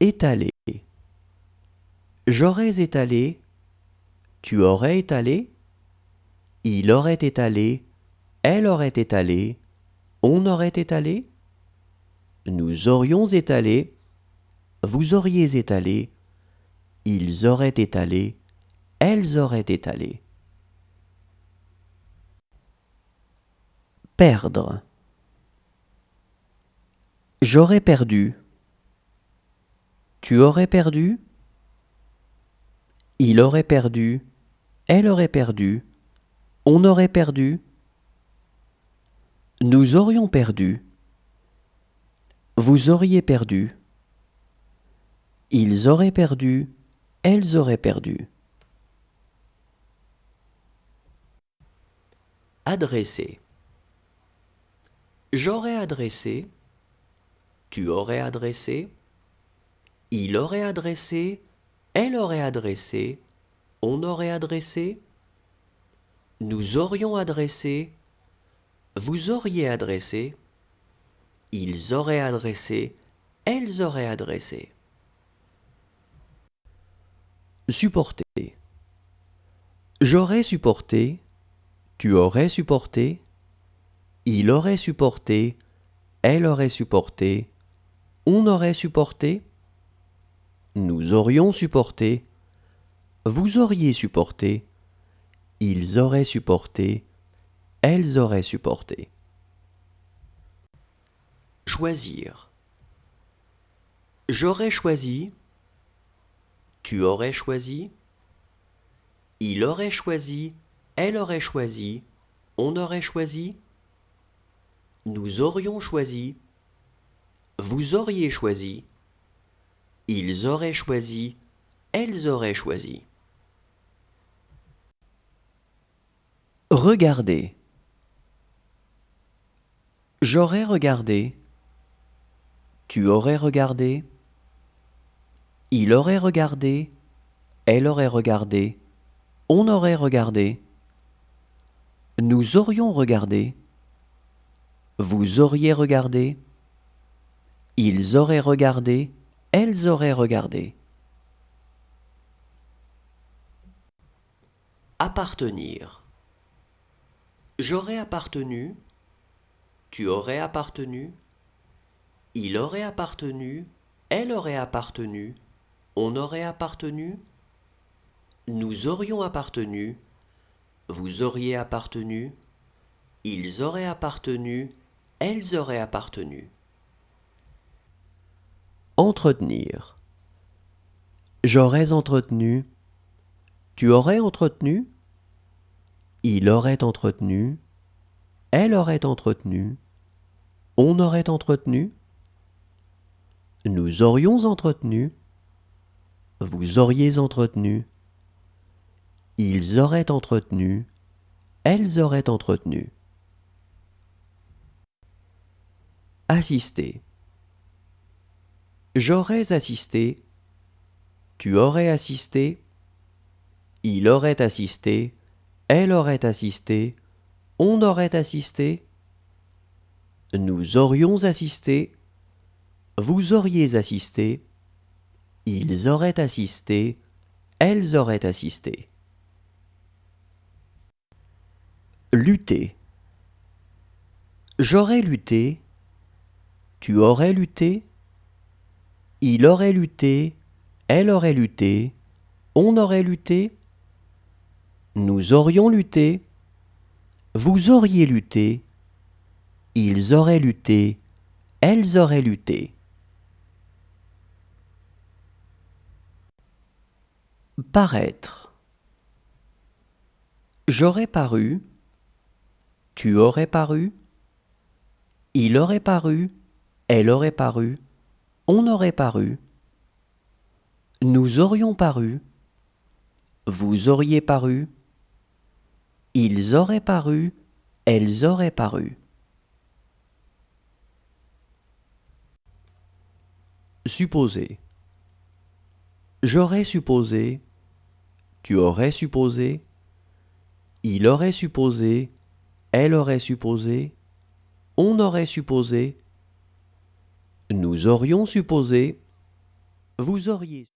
Étaler. J'aurais étalé, tu aurais étalé, il aurait étalé, elle aurait étalé, on aurait étalé, nous aurions étalé, vous auriez étalé, ils auraient étalé, elles auraient étalé. Perdre. J'aurais perdu. Tu aurais perdu. Il aurait perdu. Elle aurait perdu. On aurait perdu. Nous aurions perdu. Vous auriez perdu. Ils auraient perdu. Elles auraient perdu. Adresser. J'aurais adressé. Tu aurais adressé. Il aurait adressé. Elle aurait adressé. On aurait adressé. Nous aurions adressé. Vous auriez adressé. Ils auraient adressé. Elles auraient adressé. Supporter. J'aurais supporté. Tu aurais supporté. Il aurait supporté. Elle aurait supporté. On aurait supporté. Nous aurions supporté. Vous auriez supporté. Ils auraient supporté. Elles auraient supporté. Choisir. J'aurais choisi. Tu aurais choisi. Il aurait choisi. Elle aurait choisi. On aurait choisi. Nous aurions choisi. Vous auriez choisi. Ils auraient choisi. Elles auraient choisi. Regarder. J'aurais regardé. Tu aurais regardé. Il aurait regardé. Elle aurait regardé. On aurait regardé. Nous aurions regardé. Vous auriez regardé. Ils auraient regardé. Elles auraient regardé. Appartenir. J'aurais appartenu. Tu aurais appartenu. Il aurait appartenu. Elle aurait appartenu. On aurait appartenu. Nous aurions appartenu. Vous auriez appartenu. Ils auraient appartenu. Elles auraient appartenu. Entretenir. J'aurais entretenu. Tu aurais entretenu. Il aurait entretenu. Elle aurait entretenu. On aurait entretenu. Nous aurions entretenu. Vous auriez entretenu. Ils auraient entretenu. Elles auraient entretenu. Assister. J'aurais assisté. Tu aurais assisté. Il aurait assisté. Elle aurait assisté. On aurait assisté. Nous aurions assisté. Vous auriez assisté. Ils auraient assisté. Elles auraient assisté. Lutter. J'aurais lutté. Tu aurais lutté. Il aurait lutté. Elle aurait lutté. On aurait lutté. Nous aurions lutté. Vous auriez lutté. Ils auraient lutté. Elles auraient lutté. Paraître. J'aurais paru. Tu aurais paru. Il aurait paru. Elle aurait paru. On aurait paru. Nous aurions paru. Vous auriez paru. Ils auraient paru. Elles auraient paru. Supposer. J'aurais supposé. Tu aurais supposé. Il aurait supposé. Elle aurait supposé. On aurait supposé. Nous aurions supposé. Vous auriez